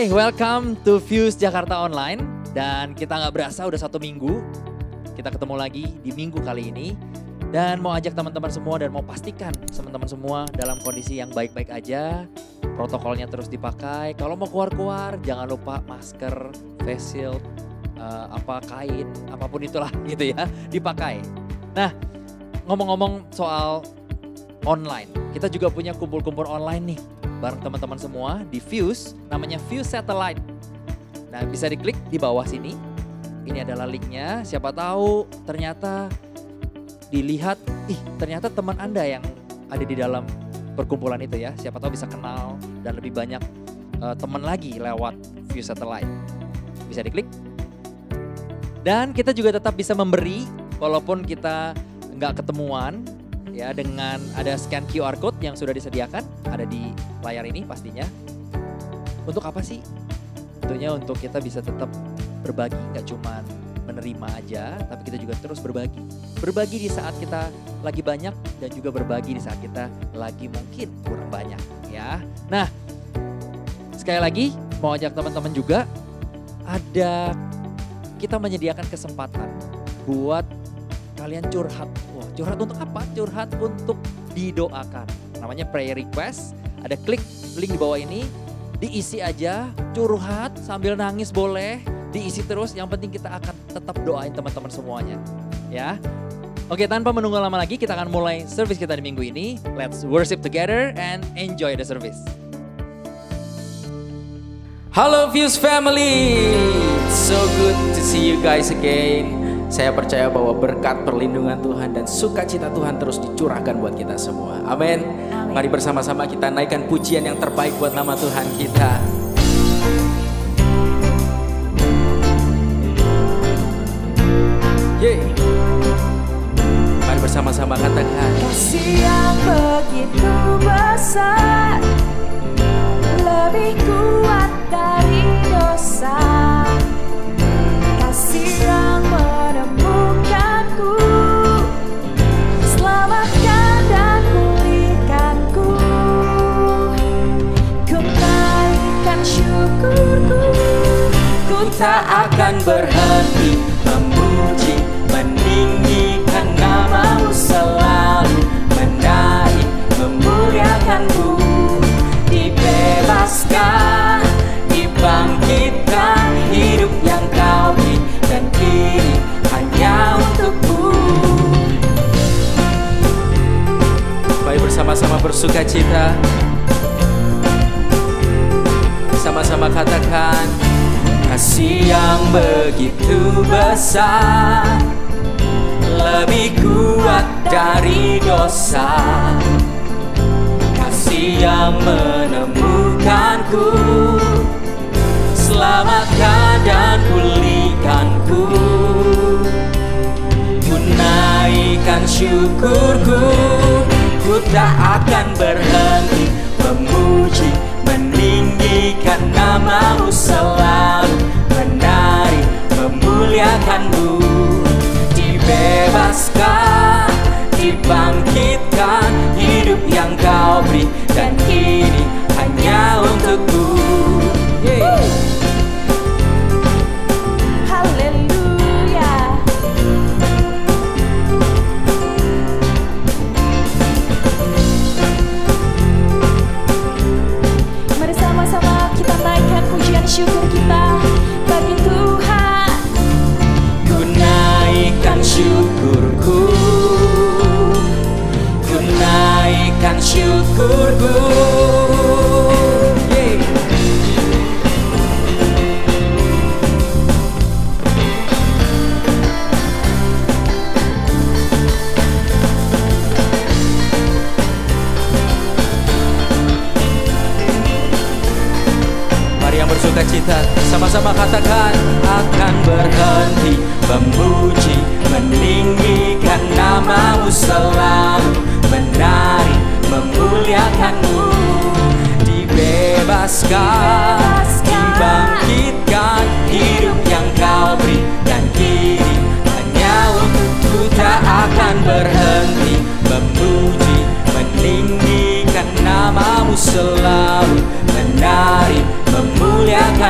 Oke, welcome to Fuse Jakarta Online. Dan kita nggak berasa udah 1 minggu. Kita ketemu lagi di minggu kali ini. Dan mau ajak teman-teman semua dan mau pastikan teman-teman semua dalam kondisi yang baik-baik aja. Protokolnya terus dipakai. Kalau mau keluar-keluar jangan lupa masker, face shield, kain, apapun itulah gitu ya, dipakai. Nah, ngomong-ngomong soal online, kita juga punya kumpul-kumpul online nih bareng teman-teman semua di Fuse, namanya Fuse Satellite. Nah, bisa diklik di bawah sini. Ini adalah linknya, siapa tahu ternyata dilihat, ternyata teman Anda yang ada di dalam perkumpulan itu ya. Siapa tahu bisa kenal dan lebih banyak teman lagi lewat Fuse Satellite. Bisa diklik. Dan kita juga tetap bisa memberi walaupun kita nggak ketemuan ya, dengan ada scan QR code yang sudah disediakan, ada di layar ini pastinya. Untuk apa sih? Tentunya untuk kita bisa tetap berbagi, nggak cuma menerima aja, tapi kita juga terus berbagi. Berbagi di saat kita lagi banyak dan juga berbagi di saat kita lagi mungkin kurang banyak ya. Nah, sekali lagi mau ajak teman-teman juga, kita menyediakan kesempatan buat kalian curhat. Wah, curhat untuk apa? Curhat untuk didoakan. Namanya prayer request. Ada klik link di bawah ini. Diisi aja, curhat sambil nangis boleh. Diisi terus, yang penting kita akan tetap doain teman-teman semuanya. Ya. Oke, tanpa menunggu lama lagi kita akan mulai service kita di minggu ini. Let's worship together and enjoy the service. Halo Fuse family, so good to see you guys again. Saya percaya bahwa berkat perlindungan Tuhan dan sukacita Tuhan terus dicurahkan buat kita semua. Amin. Mari bersama-sama kita naikkan pujian yang terbaik buat nama Tuhan kita. Yeay. Mari bersama-sama katakan. Kasih yang begitu besar, lebih kuat dari dosa. Kasih yang menemukanku, selamatkan dan pulihkanku. Ku naikkan syukurku, ku Tak akan berhenti memuji, meninggikan namamu selalu, menaik, memuliakanmu, dibebaskan, dibangkitkan, hidup yang kau beri dan kini hanya untukmu. Mari bersama-sama bersukacita, sama-sama katakan. Kasih yang begitu besar, lebih kuat dari dosa. Kasih yang menemukanku, selamatkan dan pulihkanku. Ku naikkan syukurku, ku tak akan berhenti memuji, meninggikan namamu selalu, menari, memuliakanmu, dibebaskan, dibangkitkan, hidup yang kau beri dan kini hanya untukku. haleluya. Mari sama-sama kita naikkan pujian syukur kita bagi Tuhan. Ku naikkan syukurku, ku naikkan syukurku. Mari yang bersukacita, sama-sama katakan. Akan berhenti memuji, meninggikan namamu selalu, menari, memuliakanmu, dibebaskan, dibangkitkan, hidup yang kau beri dan kini hanya untukku. Tak akan berhenti memuji, meninggikan namamu selalu, menari, memuliakan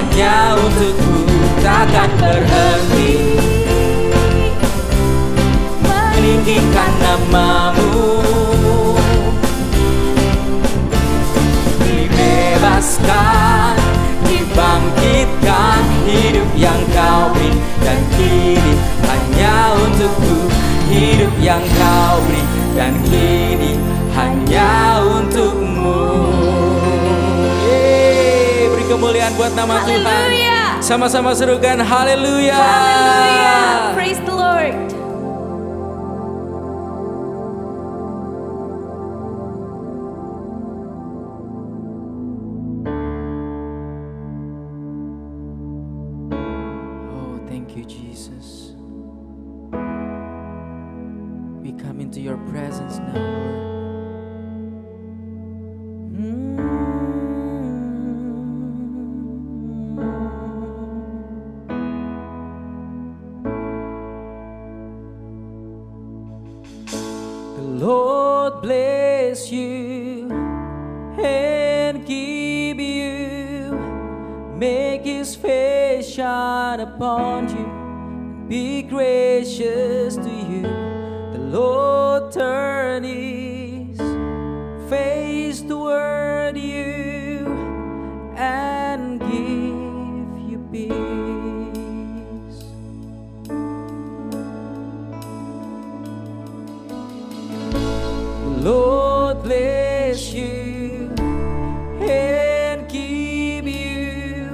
hanya untukmu, takkan berhenti meninggikan namamu. Dibebaskan, dibangkitkan, hidup yang kau beri, dan kini hanya untukku, hidup yang kau beri, dan kini hanya untukmu. Beri kemuliaan buat nama Tuhan. Haleluya. Sama-sama serukan haleluya. Haleluya. Praise the Lord. Oh, thank you, Jesus. We come into your presence now, Lord. The Lord bless you and keep you, make his face shine upon you, be gracious to you. The Lord turn his face toward you and give you peace. The Lord bless you and keep you,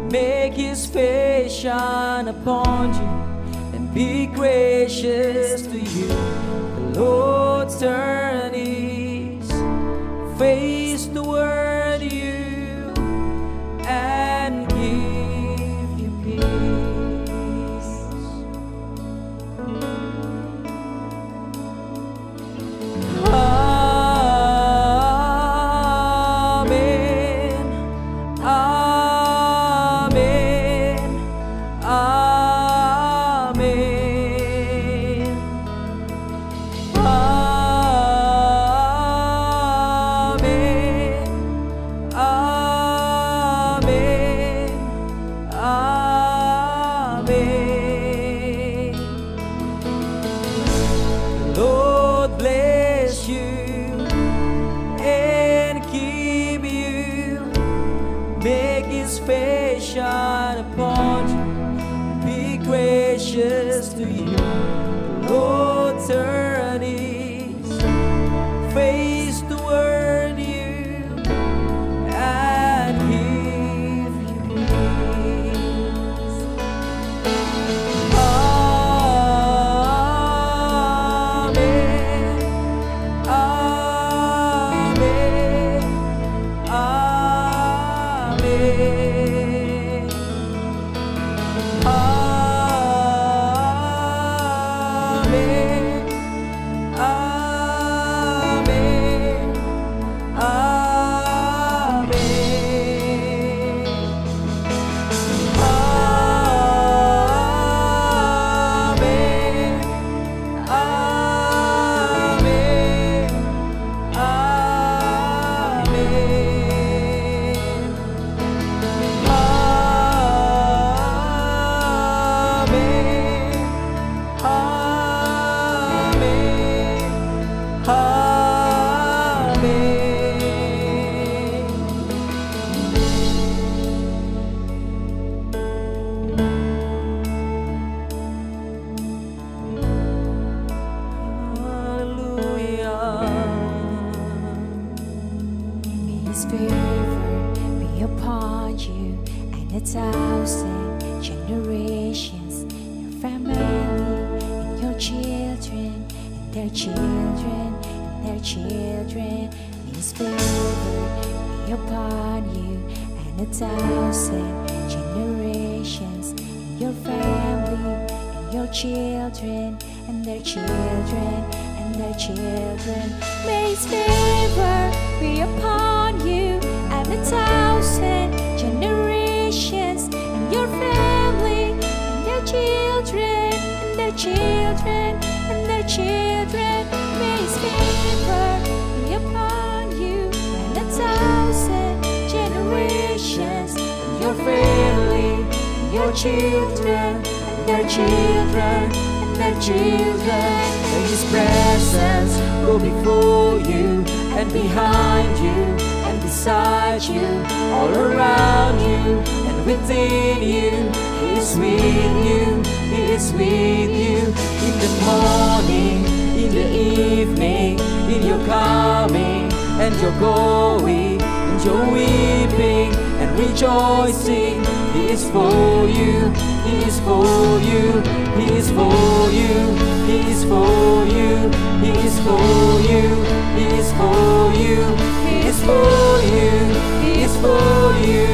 make his face shine upon you and be gracious to you. The Lord turn his face toward you and give you peace. Amen. Amen. Amen. Amen. Amen. Amen. Lord bless you and keep you, make his face shine upon you, be gracious to you. Lord turn his face toward you and give you peace. Amen. Amen. Amen. His favor be upon you and 1,000 generations, your family and your children and their children and their children. His favor be upon you and 1,000 generations, and your family and your children and their children and their children. May His favor be upon you and 1,000 generations, and your family and their children and their children and their children. May His favor be upon you and 1,000 generations, and your family, your children, and their children, and their children. May His presence go before you and behind you and beside you, all around you and within you. He is with you, He is with you in the morning, in the evening, in your coming and your going, and your weeping and rejoicing. He is for you, He is for you, He is for you, He is for you, He is for you, He is for you, He is for you, He is for you.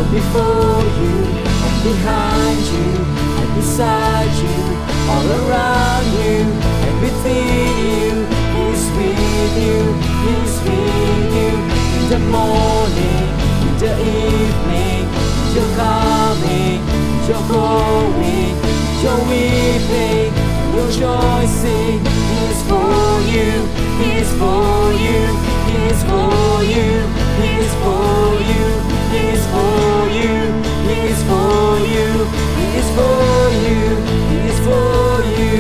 Before you, and behind you, and beside you, all around you, and within you. He's with you, He's with you, in the morning, in the evening, you're coming, you're going, you're weeping, you're rejoicing. He's for you, He's for you, He's for you, He's for you, He's for you, He's for you, He's for you, He's for you.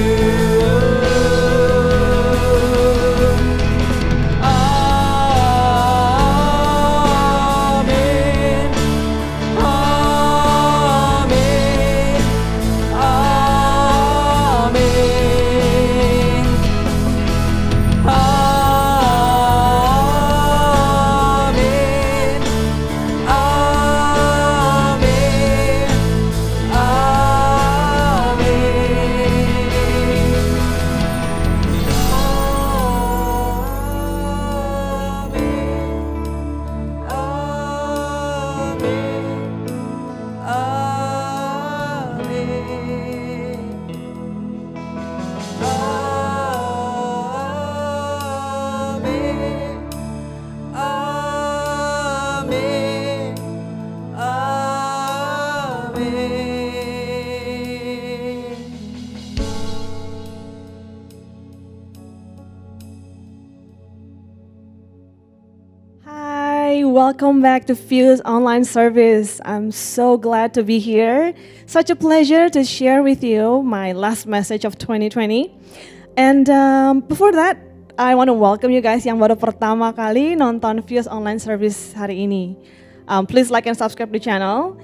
Welcome back to Fuse Online Service. I'm so glad to be here. Such a pleasure to share with you my last message of 2020. And before that, I want to welcome you guys yang baru pertama kali nonton Fuse Online Service hari ini. Please like and subscribe the channel.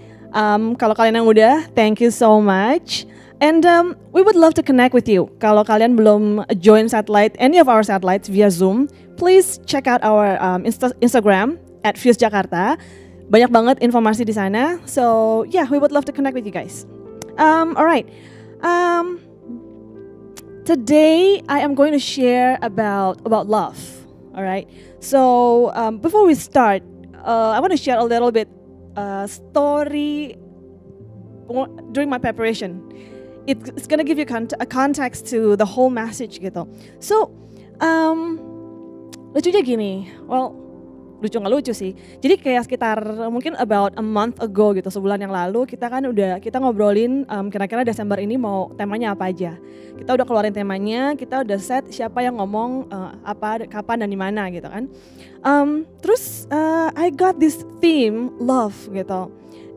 Kalau kalian yang udah, thank you so much. And we would love to connect with you. Kalau kalian belum join satellite, any of our satellites via Zoom, please check out our Instagram @FuseJakarta. Banyak banget informasi di sana. So yeah, we would love to connect with you guys. Alright. Today I am going to share about love. Alright. So before we start, I want to share a little bit story during my preparation. It's gonna give you a context to the whole message gitu. So lucunya gini, lucu nggak lucu sih. Jadi kayak sekitar mungkin about a month ago gitu, sebulan yang lalu kita ngobrolin kira-kira Desember ini mau temanya apa aja. Kita udah keluarin temanya, kita udah set siapa yang ngomong apa, kapan dan di mana gitu kan. Terus I got this theme love gitu.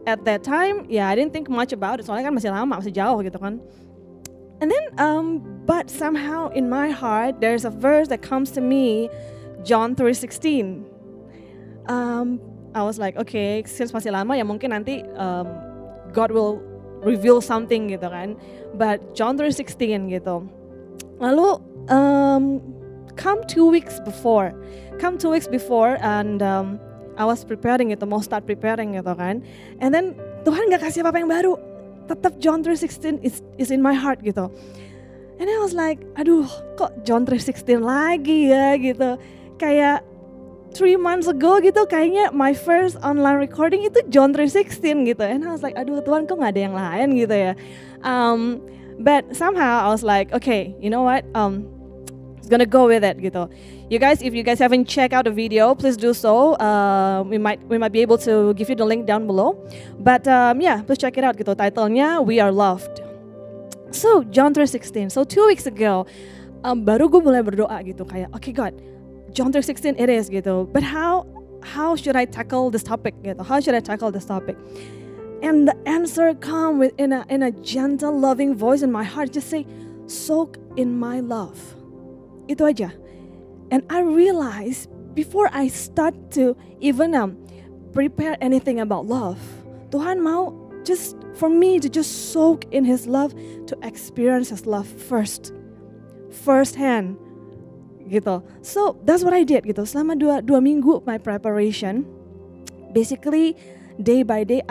at that time, I didn't think much about it. Soalnya kan masih lama, masih jauh gitu kan. And then, but somehow in my heart, there's a verse that comes to me, John 3:16. I was like, okay, since masih lama ya mungkin nanti God will reveal something gitu kan. But John 3:16 gitu. Lalu come 2 weeks before, and I was preparing gitu, mau start preparing gitu kan. And then Tuhan gak kasih apa-apa yang baru. Tetap John 3:16 is in my heart gitu. And I was like, aduh kok John 3:16 lagi ya gitu. Kayak 3 months ago gitu kayaknya my first online recording itu John 3:16 gitu. And I was like, aduh Tuhan kok gak ada yang lain gitu ya. But somehow I was like, okay, you know what? It's gonna go with it gitu. You guys, if you guys haven't checked out the video, please do so. We might be able to give you the link down below. But please check it out gitu. Titlenya We Are Loved. So John 3:16. So 2 weeks ago, baru gue mulai berdoa gitu kayak, okay God, John 3:16 it is gitu. But how should I tackle this topic gitu? How should I tackle this topic? And the answer come in a gentle, loving voice in my heart. Just say, soak in my love. Itu aja. And I realized before I start to even prepare anything about love, Tuhan mau just for me to just soak in His love, to experience His love first hand, gitu. So that's what I did gitu. Selama dua minggu my preparation, basically day by day,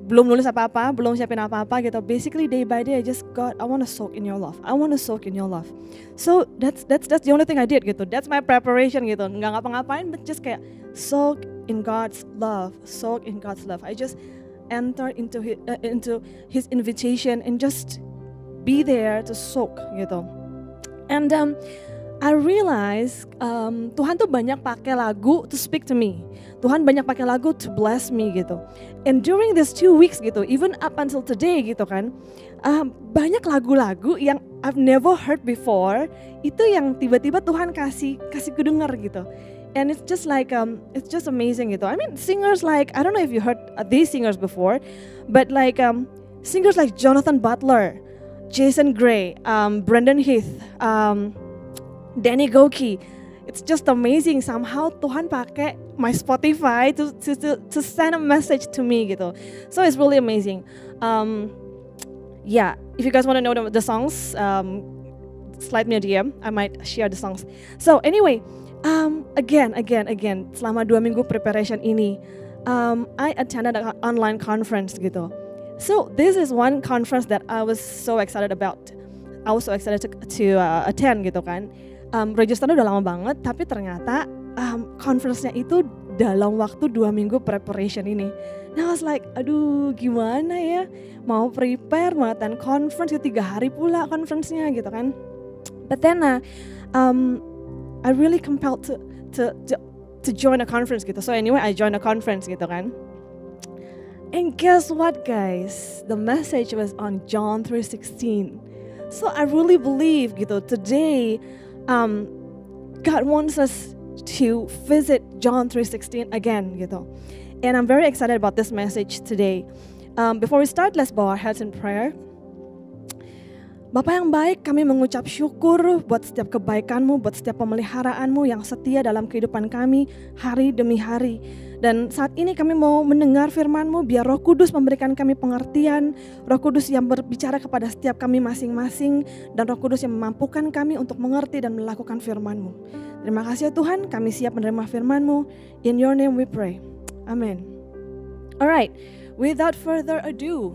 belum nulis apa-apa, belum siapin apa-apa gitu. Basically day by day I just, God, I want to soak in your love. I want to soak in your love. So that's the only thing I did gitu. That's my preparation gitu. Nggak ngapa-ngapain, but just kayak soak in God's love. Soak in God's love. I just enter into His invitation and just be there to soak gitu. And I realize Tuhan tuh banyak pakai lagu to speak to me. Tuhan banyak pakai lagu to bless me gitu. And during these 2 weeks gitu, even up until today gitu kan, banyak lagu-lagu yang I've never heard before, itu yang tiba-tiba Tuhan kasih ku denger gitu. And it's just like, it's just amazing gitu. I mean singers like, I don't know if you heard these singers before, but like singers like Jonathan Butler, Jason Gray, Brendan Heath, Danny Gokey. It's just amazing somehow Tuhan pakai my Spotify to send a message to me gitu. So it's really amazing. If you guys want to know the songs, slide me a DM. I might share the songs. So anyway, again, selama 2 minggu preparation ini, I attended an online conference gitu. So this is one conference that I was so excited about. I was so excited to attend gitu kan. Registernya udah lama banget, tapi ternyata conference-nya itu dalam waktu 2 minggu preparation ini. Nah I was like, aduh gimana ya, mau prepare, mau attend conference, 3 hari pula conference-nya gitu kan. But then I really compelled to join a conference gitu. So anyway, I joined a conference gitu kan. And guess what guys, the message was on John 3:16. So I really believe gitu, today God wants us to visit John 3:16 again gitu. And I'm very excited about this message today. Before we start, let's bow our heads in prayer. Bapa yang baik, kami mengucap syukur buat setiap kebaikan-Mu, buat setiap pemeliharaanmu yang setia dalam kehidupan kami hari demi hari. Dan saat ini kami mau mendengar firman-Mu, biar Roh Kudus memberikan kami pengertian, Roh Kudus yang berbicara kepada setiap kami masing-masing, dan Roh Kudus yang memampukan kami untuk mengerti dan melakukan firman-Mu. Terima kasih ya Tuhan, kami siap menerima firman-Mu. In your name we pray. Amin. Alright, without further ado,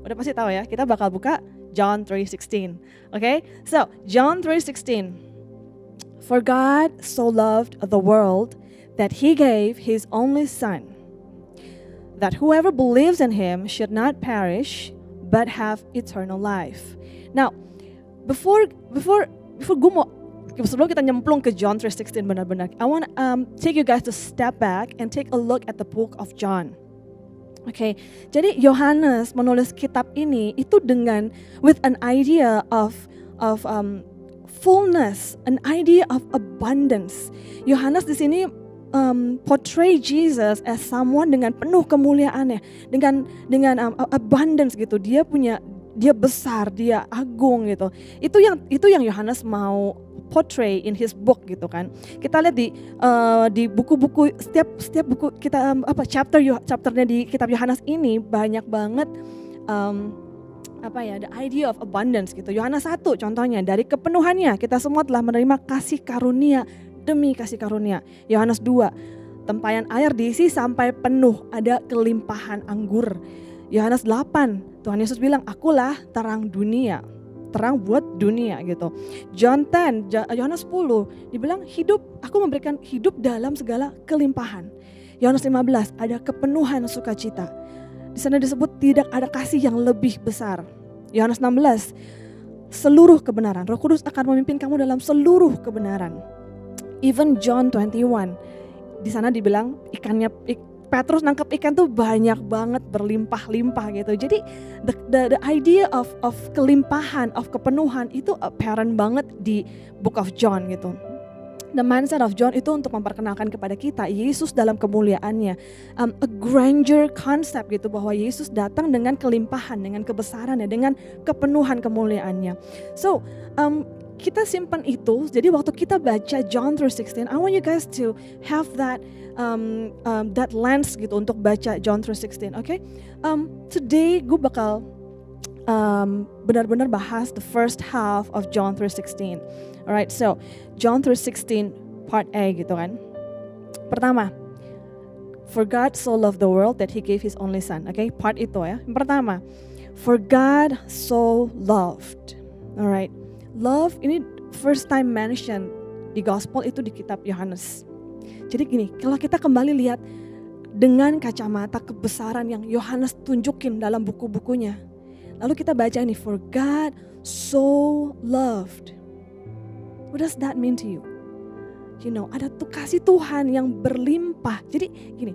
udah pasti tahu ya, kita bakal buka John 3:16. Okay? So, John 3:16. For God so loved the world that He gave His only Son, that whoever believes in Him should not perish, but have eternal life. Now, before sebelum kita nyemplung ke John 3:16 benar-benar, I want to take you guys to step back and take a look at the book of John. Okay, jadi Yohanes menulis kitab ini itu with an idea of fullness, an idea of abundance. Yohanes di sini portray Jesus as someone dengan penuh kemuliaannya, dengan abundance gitu. Dia besar, dia agung gitu. Itu yang Yohanes mau portray in his book gitu kan. Kita lihat di buku-buku setiap buku kita chapternya di kitab Yohanes ini banyak banget the idea of abundance gitu. Yohanes 1 contohnya, dari kepenuhannya kita semua telah menerima kasih karunia demi kasih karunia. Yohanes 2, tempayan air diisi sampai penuh, ada kelimpahan anggur. Yohanes 8, Tuhan Yesus bilang, akulah terang dunia, terang buat dunia gitu. John 10, Yohanes 10, dibilang aku memberikan hidup dalam segala kelimpahan. Yohanes 15, ada kepenuhan sukacita. Di sana disebut tidak ada kasih yang lebih besar. Yohanes 16, seluruh kebenaran. Roh Kudus akan memimpin kamu dalam seluruh kebenaran. Even John 21, di sana dibilang Petrus nangkep ikan tuh banyak banget, berlimpah-limpah gitu. Jadi the idea of kelimpahan, of kepenuhan itu apparent banget di Book of John gitu. The mindset of John itu untuk memperkenalkan kepada kita Yesus dalam kemuliaannya, a grandeur concept gitu, bahwa Yesus datang dengan kelimpahan, dengan kebesarannya, dengan kepenuhan kemuliaannya. So kita simpan itu. Jadi waktu kita baca John 3:16, I want you guys to have that lens gitu untuk baca John 3:16, okay? Today gue bakal benar-benar bahas the first half of John 3:16. Alright, so John 3:16 part A gitu kan. Pertama, for God so loved the world that he gave his only son. Okay, part itu ya. Pertama, for God so loved. Alright, love ini first time mention di gospel itu di kitab Yohanes. Jadi gini, kalau kita kembali lihat dengan kacamata kebesaran yang Yohanes tunjukin dalam buku-bukunya. Lalu kita baca ini, for God so loved. What does that mean to you? You know, ada tuh kasih Tuhan yang berlimpah. Jadi gini,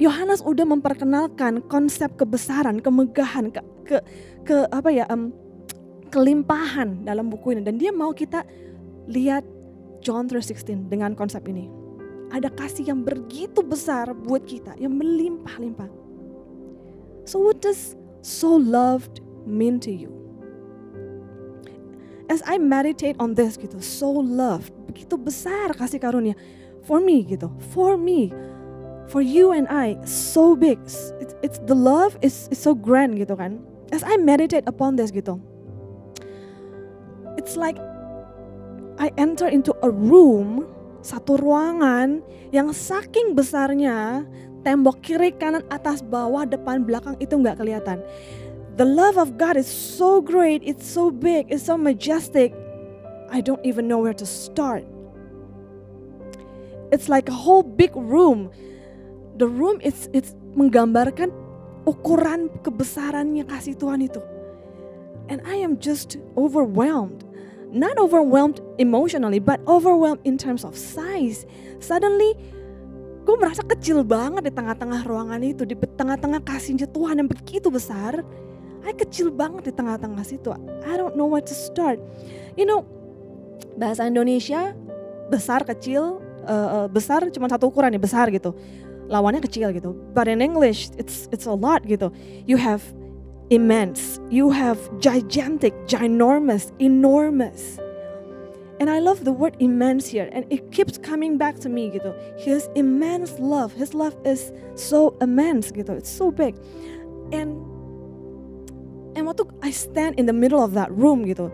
Yohanes udah memperkenalkan konsep kebesaran, kemegahan, kelimpahan dalam buku ini. Dan dia mau kita lihat John 3:16 dengan konsep ini. Ada kasih yang begitu besar buat kita, yang melimpah-limpah. So what does so loved mean to you? As I meditate on this gitu, so loved, begitu besar kasih karunia for me gitu, for me, for you and I, so big. It's the love is so grand gitu kan. As I meditate upon this gitu, it's like I enter into a room, satu ruangan yang saking besarnya, tembok kiri, kanan, atas, bawah, depan, belakang itu nggak kelihatan. The love of God is so great, it's so big, it's so majestic. I don't even know where to start. It's like a whole big room. The room it's menggambarkan ukuran kebesarannya kasih Tuhan itu. And I am just overwhelmed. Not overwhelmed emotionally, but overwhelmed in terms of size. Suddenly, gue merasa kecil banget di tengah-tengah ruangan itu, di tengah-tengah kasihnya Tuhan yang begitu besar. Kecil banget di tengah-tengah situ. I don't know where to start. You know, bahasa Indonesia besar kecil, besar cuma satu ukuran ya, besar gitu. Lawannya kecil gitu. But in English it's a lot gitu. You have immense, you have gigantic, ginormous, enormous. And I love the word immense here, and it keeps coming back to me gitu. His immense love, his love is so immense gitu. It's so big. And waktu I stand in the middle of that room gitu,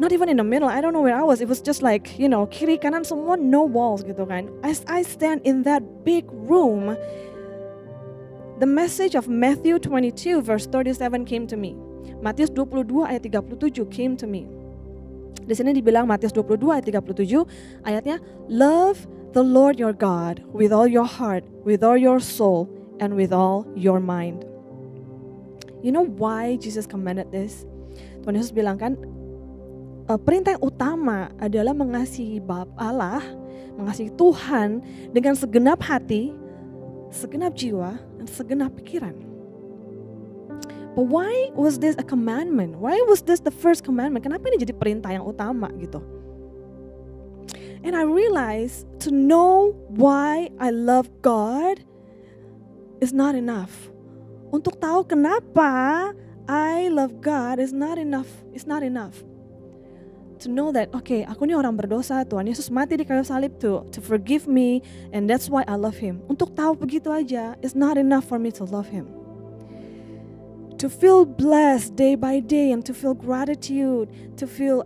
not even in the middle, I don't know where I was. It was just like, you know, kiri kanan semua no walls gitu kan. As I stand in that big room, the message of Matthew 22 verse 37 came to me. Matius 22 ayat 37 came to me. Di sini dibilang Matius 22 ayat 37, ayatnya, love the Lord your God with all your heart, with all your soul, and with all your mind. You know why Jesus commanded this? Tuhan Yesus bilang kan, perintah yang utama adalah mengasihi Bapa Allah, mengasihi Tuhan dengan segenap hati, segenap jiwa, dan segenap pikiran. But why was this a commandment? Why was this the first commandment? Kenapa ini jadi perintah yang utama gitu? And I realized to know why I love God is not enough. Untuk tahu kenapa I love God is not enough. It's not enough. To know that, okay, aku ini orang berdosa, Tuhan Yesus mati di kayu salib to forgive me, and that's why I love Him. Untuk tahu begitu aja, it's not enough for me to love Him. To feel blessed day by day and to feel gratitude, to feel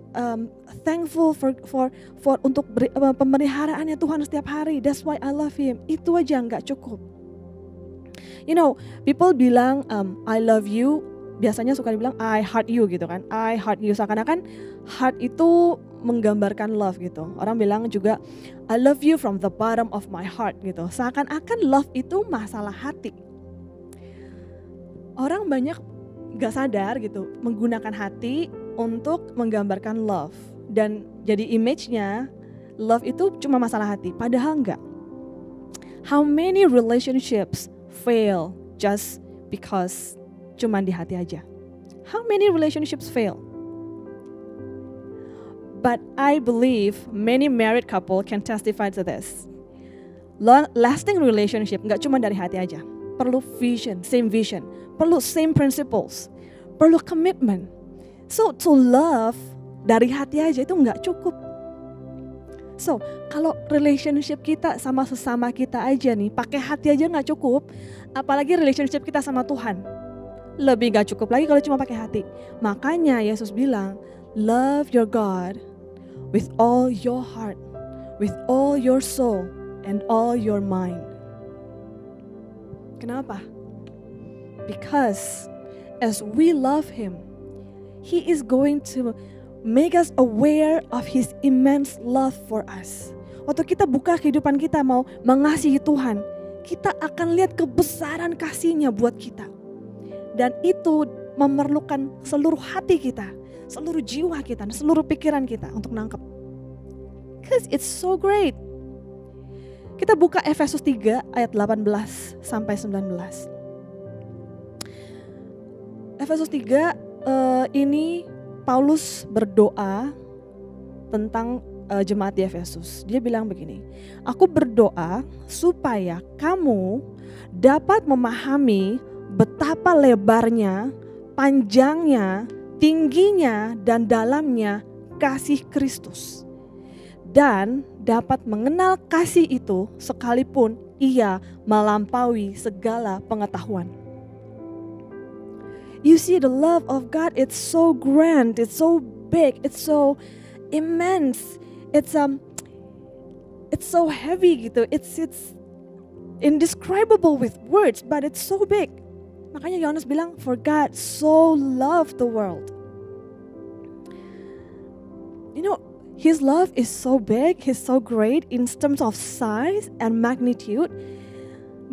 thankful for untuk pemeliharaannya Tuhan setiap hari. That's why I love Him. Itu aja nggak cukup. You know, people bilang I love you. Biasanya suka dibilang I heart you gitu kan. I heart you, seakan-akan heart itu menggambarkan love gitu. Orang bilang juga I love you from the bottom of my heart gitu. Seakan-akan love itu masalah hati. Orang banyak gak sadar gitu menggunakan hati untuk menggambarkan love. Dan jadi image-nya love itu cuma masalah hati. Padahal enggak. How many relationships fail just because cuma di hati aja? How many relationships fail? But I believe many married couple can testify to this. Lasting relationship gak cuma dari hati aja. Perlu vision, perlu same principles, perlu commitment. So to love dari hati aja itu nggak cukup. So kalau relationship kita sama sesama kita aja nih, pakai hati aja nggak cukup, apalagi relationship kita sama Tuhan. Lebih nggak cukup lagi kalau cuma pakai hati. Makanya Yesus bilang, love your God with all your heart, with all your soul, and all your mind. Kenapa? Because as we love Him, He is going to make us aware of His immense love for us. Waktu kita buka kehidupan kita mau mengasihi Tuhan, kita akan lihat kebesaran kasih-Nya buat kita. Dan itu memerlukan seluruh hati kita, seluruh jiwa kita, seluruh pikiran kita untuk nangkep. Because it's so great. Kita buka Efesus 3 ayat 18 sampai 19. Efesus 3 ini Paulus berdoa tentang jemaat di Efesus. Dia bilang begini, aku berdoa supaya kamu dapat memahami betapa lebarnya, panjangnya, tingginya, dan dalamnya kasih Kristus. Dan dapat mengenal kasih itu sekalipun ia melampaui segala pengetahuan. You see, the love of God, it's so grand, it's so big, it's so immense, it's so heavy gitu, it's indescribable with words, but it's so big. Makanya Yohanes bilang, for God so loved the world. You know, His love is so big, He's so great in terms of size and magnitude.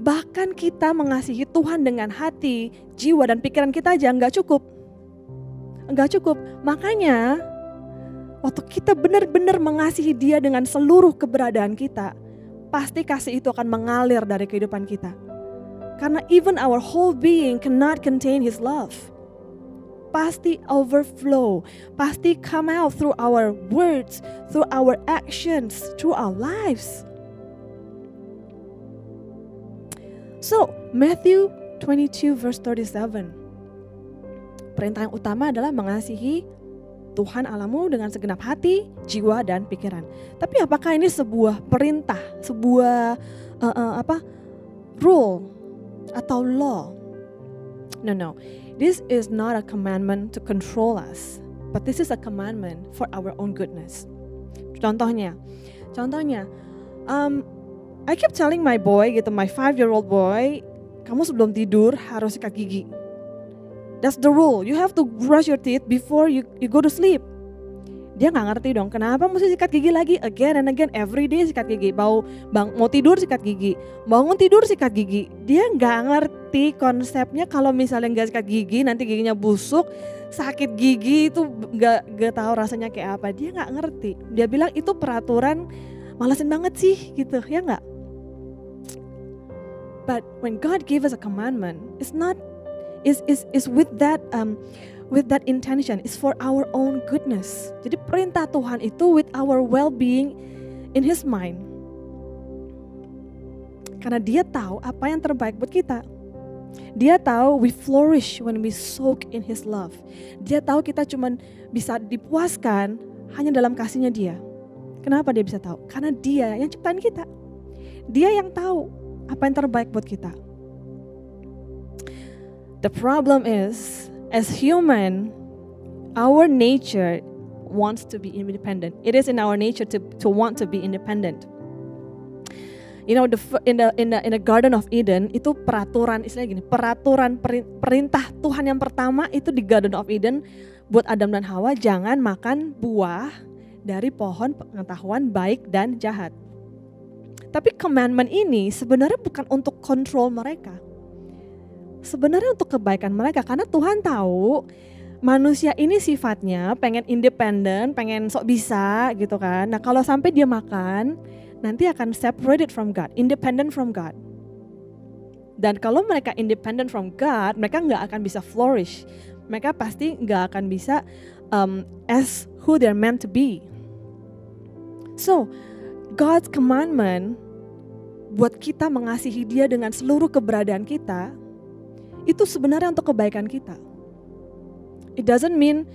Bahkan kita mengasihi Tuhan dengan hati, jiwa, dan pikiran kita aja nggak cukup. Nggak cukup. Makanya waktu kita benar-benar mengasihi Dia dengan seluruh keberadaan kita, pasti kasih itu akan mengalir dari kehidupan kita. Karena even our whole being cannot contain His love. Pasti overflow, pasti come out through our words, through our actions, through our lives. So, Matthew 22 verse 37. Perintah yang utama adalah mengasihi Tuhan Allahmu dengan segenap hati, jiwa, dan pikiran. Tapi apakah ini sebuah perintah, sebuah rule atau law? No. This is not a commandment to control us, but this is a commandment for our own goodness. Contohnya, I keep telling my boy gitu, my 5-year-old boy, kamu sebelum tidur harus sikat gigi. That's the rule. You have to brush your teeth before you go to sleep. Dia nggak ngerti dong, kenapa mesti sikat gigi lagi again and again, every day sikat gigi. Mau tidur sikat gigi, bangun tidur sikat gigi. Dia nggak ngerti konsepnya kalau misalnya nggak sikat gigi nanti giginya busuk, sakit gigi itu nggak tahu rasanya kayak apa. Dia nggak ngerti. Dia bilang itu peraturan, malesin banget sih gitu, ya nggak? But when God gave us a commandment, it's not is with that intention, is for our own goodness. Jadi perintah Tuhan itu with our well-being in His mind. Karena Dia tahu apa yang terbaik buat kita. Dia tahu we flourish when we soak in His love. Dia tahu kita cuma bisa dipuaskan hanya dalam kasihnya Dia. Kenapa Dia bisa tahu? Karena Dia yang ciptain kita. Dia yang tahu apa yang terbaik buat kita. The problem is, as human, our nature wants to be independent. It is in our nature to want to be independent. You know, in the Garden of Eden itu peraturan, istilahnya gini, perintah Tuhan yang pertama itu di Garden of Eden buat Adam dan Hawa, jangan makan buah dari pohon pengetahuan baik dan jahat. Tapi commandment ini sebenarnya bukan untuk kontrol mereka. Sebenarnya untuk kebaikan mereka, karena Tuhan tahu manusia ini sifatnya pengen independen, pengen sok bisa gitu kan. Nah kalau sampai dia makan, nanti akan separated from God, independent from God. Dan kalau mereka independent from God, mereka nggak akan bisa flourish. Mereka pasti nggak akan bisa as who they're meant to be. So, God's commandment buat kita mengasihi Dia dengan seluruh keberadaan kita, itu sebenarnya untuk kebaikan kita. It doesn't mean,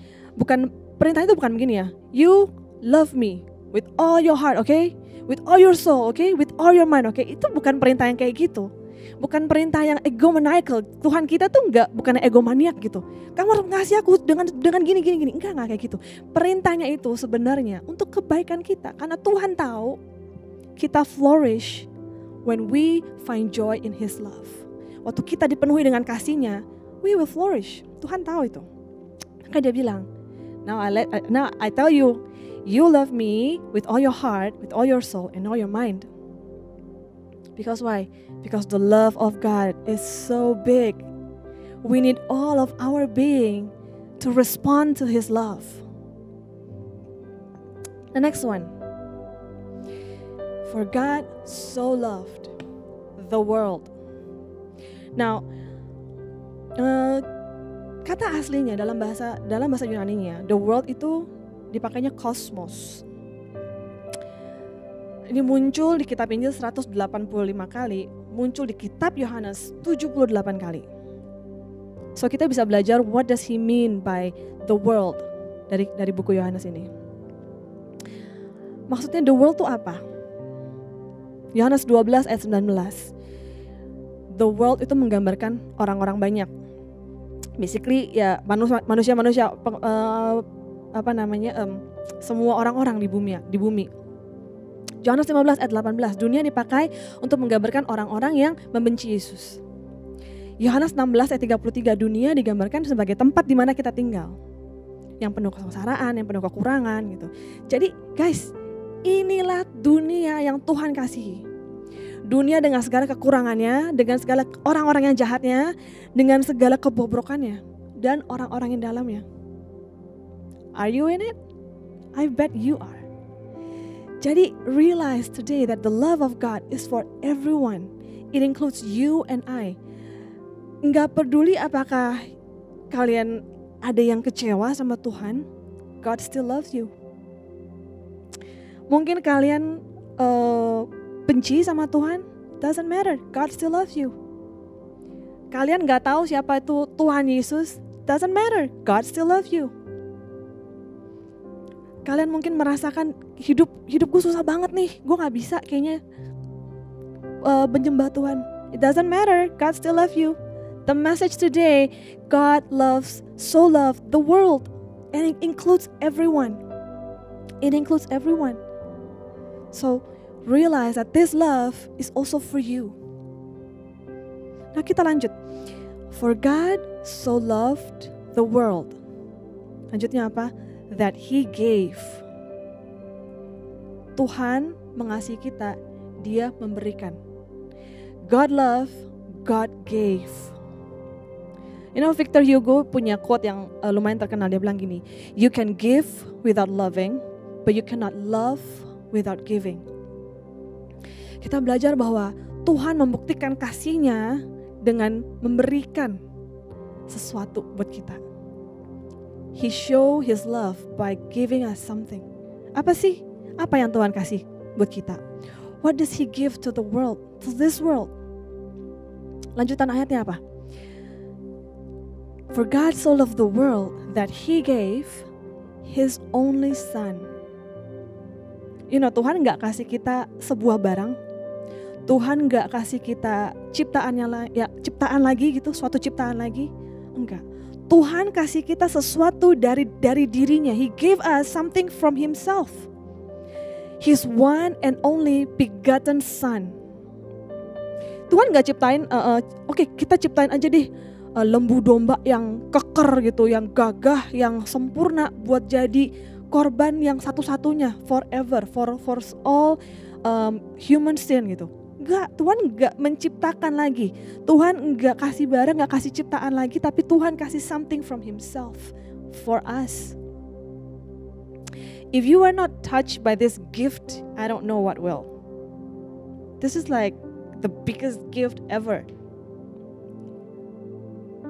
perintah itu bukan begini ya, you love me with all your heart, okay? With all your soul, okay? With all your mind, okay? Itu bukan perintah yang kayak gitu. Bukan perintah yang egomaniacal. Tuhan kita tuh bukan egomaniak gitu. Kamu harus ngasih aku dengan gini. Enggak kayak gitu. Perintahnya itu sebenarnya untuk kebaikan kita. Karena Tuhan tahu kita flourish when we find joy in His love. Waktu kita dipenuhi dengan kasih-Nya, we will flourish. Tuhan tahu itu. Maka Dia bilang, now I tell you, you love me with all your heart, with all your soul, and all your mind. Because why? Because the love of God is so big. We need all of our being to respond to His love. The next one. For God so loved the world. Now, kata aslinya dalam bahasa Yunani-nya, the world itu dipakainya kosmos. Ini muncul di kitab Injil 185 kali, muncul di kitab Yohanes 78 kali. So kita bisa belajar what does he mean by the world dari buku Yohanes ini. Maksudnya the world itu apa? Yohanes 12 ayat 19. The world itu menggambarkan orang-orang banyak. Basically ya manusia semua orang-orang di bumi. Yohanes 15 ayat 18, dunia dipakai untuk menggambarkan orang-orang yang membenci Yesus. Yohanes 16 ayat 33, dunia digambarkan sebagai tempat di mana kita tinggal. Yang penuh kesengsaraan, yang penuh kekurangan gitu. Jadi guys, inilah dunia yang Tuhan kasihi. Dunia dengan segala kekurangannya, dengan segala orang-orang yang jahatnya, dengan segala kebobrokannya, dan orang-orang yang dalamnya. Are you in it? I bet you are. Jadi realize today that the love of God is for everyone. It includes you and I. Enggak peduli apakah kalian ada yang kecewa sama Tuhan, God still loves you. Mungkin kalian benci sama Tuhan, doesn't matter, God still loves you. Kalian gak tahu siapa itu Tuhan Yesus, doesn't matter, God still loves you. Kalian mungkin merasakan hidupku susah banget nih, gue gak bisa kayaknya menyembah Tuhan. It doesn't matter, God still loves you. The message today, God so loved the world, and it includes everyone. It includes everyone. So realize that this love is also for you. Nah kita lanjut. For God so loved the world. Lanjutnya apa? That He gave. Tuhan mengasihi kita, Dia memberikan. God love, God gave. You know, Victor Hugo punya quote yang lumayan terkenal. Dia bilang gini, you can give without loving, but you cannot love without giving. Kita belajar bahwa Tuhan membuktikan kasih-Nya dengan memberikan sesuatu buat kita. He show His love by giving us something. Apa sih? Apa yang Tuhan kasih buat kita. What does He give to the world, to this world? Lanjutan ayatnya apa? For God so loved the world that He gave His only Son. Tuhan gak kasih kita sebuah barang. Tuhan gak kasih kita ciptaan lagi gitu, suatu ciptaan lagi. Enggak. Tuhan kasih kita sesuatu dari dirinya. He gave us something from Himself. His one and only begotten Son. Tuhan gak ciptain, oke, kita ciptain aja deh lembu domba yang keker gitu, yang gagah, yang sempurna buat jadi korban yang satu-satunya forever, for all human sin gitu. Enggak, Tuhan enggak menciptakan lagi. Tuhan enggak kasih barang, enggak kasih ciptaan lagi, tapi Tuhan kasih something from Himself for us. If you are not touched by this gift, I don't know what will. This is like the biggest gift ever.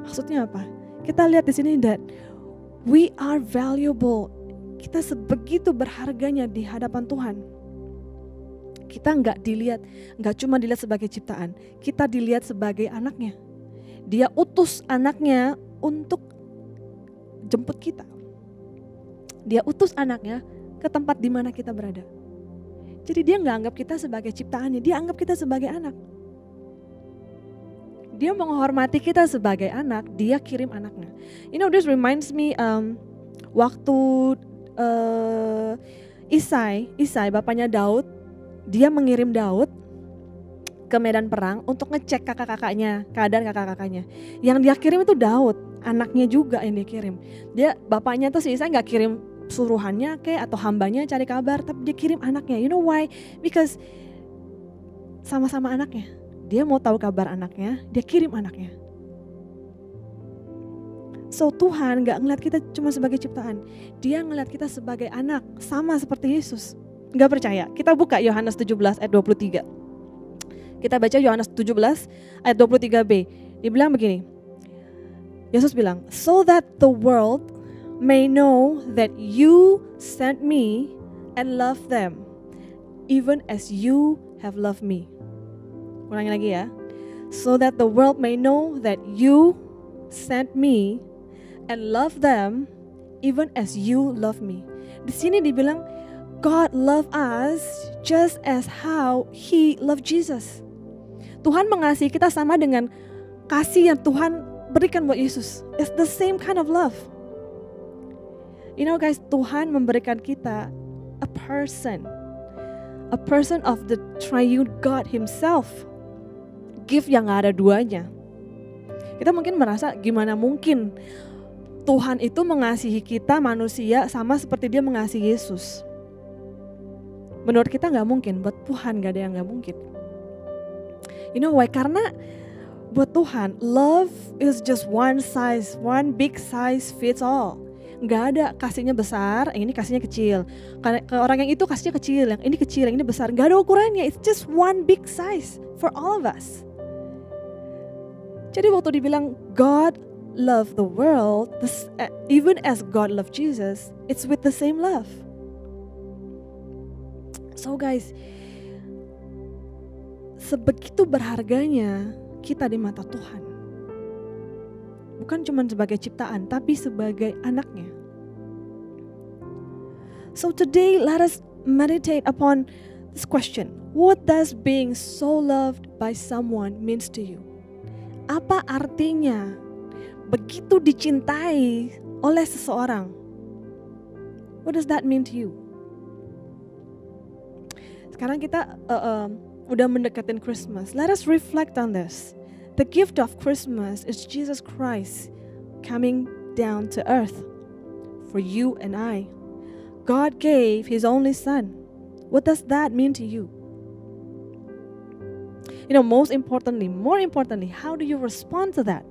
Maksudnya apa? Kita lihat di sini that we are valuable. Kita sebegitu berharganya di hadapan Tuhan. Kita nggak cuma dilihat sebagai ciptaan. Kita dilihat sebagai anaknya. Dia utus anaknya untuk jemput kita. Dia utus anaknya ke tempat di mana kita berada. Jadi dia nggak anggap kita sebagai ciptaannya, dia anggap kita sebagai anak. Dia menghormati kita sebagai anak, dia kirim anaknya. This reminds me waktu Isai bapaknya Daud, dia mengirim Daud ke medan perang untuk ngecek keadaan kakak-kakaknya. Yang dia kirim itu Daud, anaknya juga yang dia kirim. Bapaknya tuh si Isai gak kirim suruhannya atau hambanya cari kabar, tapi dia kirim anaknya. You know why? Because sama-sama anaknya. Dia mau tahu kabar anaknya, dia kirim anaknya. So Tuhan gak ngeliat kita cuma sebagai ciptaan. Dia ngeliat kita sebagai anak, sama seperti Yesus. Gak percaya? Kita buka Yohanes 17 ayat 23. Kita baca Yohanes 17 ayat 23b. Dia bilang begini. Yesus bilang, so that the world may know that you sent me and love them, even as you have loved me. Ulangi lagi ya. So that the world may know that you sent me and love them even as you love me. Di sini dibilang God love us just as how He loved Jesus. Tuhan mengasihi kita sama dengan kasih yang Tuhan berikan buat Yesus. It's the same kind of love. Guys, Tuhan memberikan kita a person of the triune God Himself. Gift yang gak ada duanya. Kita mungkin merasa gimana mungkin Tuhan itu mengasihi kita manusia sama seperti Dia mengasihi Yesus. Menurut kita gak mungkin, buat Tuhan gak ada yang gak mungkin. You know why? Karena buat Tuhan, love is just one big size fits all. Gak ada kasihnya besar, yang ini kasihnya kecil. Ke orang yang itu kasihnya kecil, yang ini kecil, yang ini besar. Gak ada ukurannya, it's just one big size for all of us. Jadi waktu dibilang God loved the world, even as God loved Jesus, it's with the same love. So guys, sebegitu berharganya kita di mata Tuhan. Bukan cuma sebagai ciptaan, tapi sebagai anaknya. So today let us meditate upon this question. What does being so loved by someone means to you? Apa artinya begitu dicintai oleh seseorang? What does that mean to you? Sekarang kita udah mendekatin Christmas. Let us reflect on this. The gift of Christmas is Jesus Christ coming down to earth for you and I. God gave His only Son. What does that mean to you? More importantly, how do you respond to that?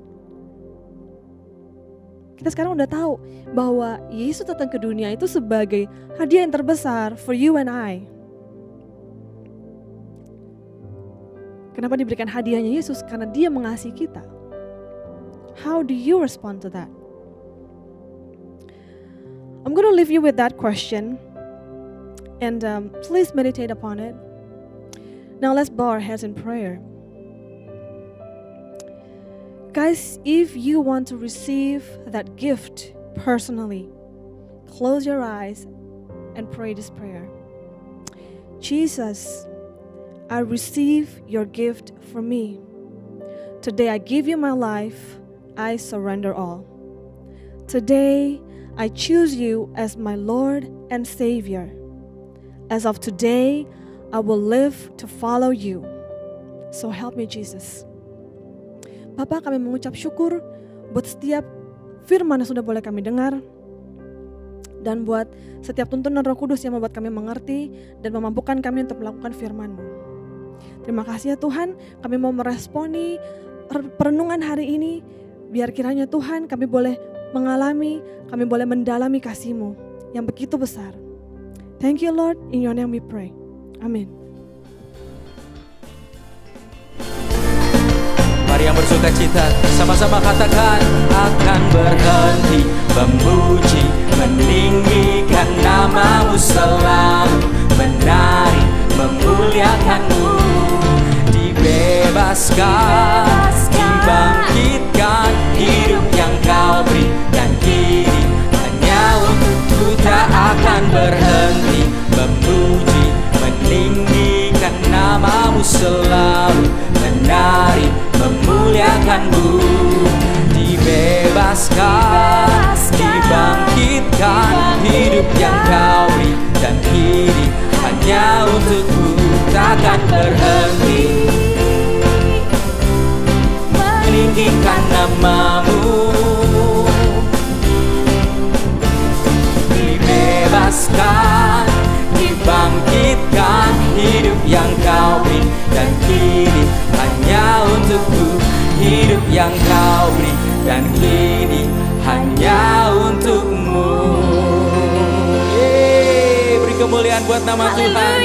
Kita sekarang udah tahu bahwa Yesus datang ke dunia itu sebagai hadiah yang terbesar for you and I. Kenapa diberikan hadiahnya Yesus? Karena Dia mengasihi kita. How do you respond to that? I'm going to leave you with that question. And please meditate upon it. Now let's bow our heads in prayer. Guys, if you want to receive that gift personally, close your eyes and pray this prayer. Jesus, I receive your gift for me. Today I give you my life. I surrender all. Today I choose you as my Lord and Savior. As of today, I will live to follow you. So help me, Jesus. Bapak, kami mengucap syukur buat setiap firman yang sudah boleh kami dengar, dan buat setiap tuntunan Roh Kudus yang membuat kami mengerti dan memampukan kami untuk melakukan firman-Mu. Terima kasih ya Tuhan, kami mau meresponi perenungan hari ini, biar kiranya Tuhan kami boleh mengalami, kami boleh mendalami kasih-Mu yang begitu besar. Thank you Lord, in your name we pray. Amin. Mari yang bersuka cita, sama-sama katakan, akan berhenti memuji, meninggikan nama-Mu selalu, menari, memuliakan-Mu, dibebaskan, dibangkitkan, hidup yang Kau beri, dan kini hanya untuk-Ku tak akan berhenti memuji, meninggikan nama-Mu selalu, menari, memuliakan-Mu, dibebaskan, dibangkitkan, hidup yang Kau beri, dan kini hanya untuk-Ku takkan berhenti meninggikan nama-Mu, dibebaskan, dibangkitkan, hidup yang Kau beri, dan kini hanya untuk-Ku, hidup yang Kau beri, dan kini hanya untuk-Mu. Beri kemuliaan buat nama Tuhan.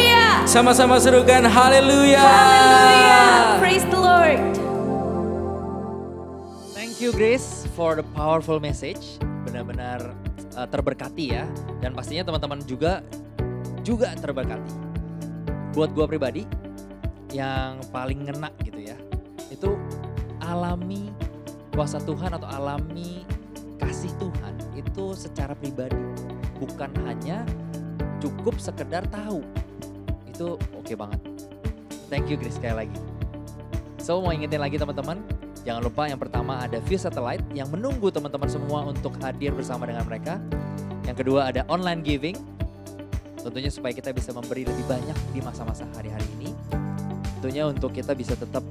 Sama-sama serukan haleluya. Hallelujah. Praise the Lord. Thank you Grace for the powerful message. Benar-benar terberkati ya. Dan pastinya teman-teman juga terberkati. Buat gua pribadi yang paling ngena gitu ya, itu alami kuasa Tuhan atau alami kasih Tuhan itu secara pribadi, bukan hanya cukup sekedar tahu. Itu oke banget. Thank you Grace sekali lagi. So mau ingetin lagi teman-teman, jangan lupa yang pertama ada Fuse Satellite yang menunggu teman-teman semua untuk hadir bersama dengan mereka. Yang kedua ada online giving, tentunya supaya kita bisa memberi lebih banyak di masa-masa hari-hari ini. Tentunya untuk kita bisa tetap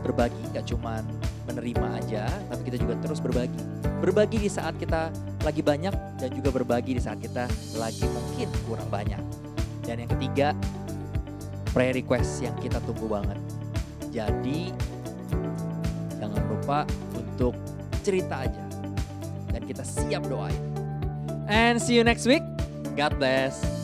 berbagi, gak cuma menerima aja, tapi kita juga terus berbagi. Berbagi di saat kita lagi banyak dan juga berbagi di saat kita lagi mungkin kurang banyak. Dan yang ketiga, prayer request yang kita tunggu banget. Jadi jangan lupa untuk cerita aja dan kita siap doain. And see you next week. God bless.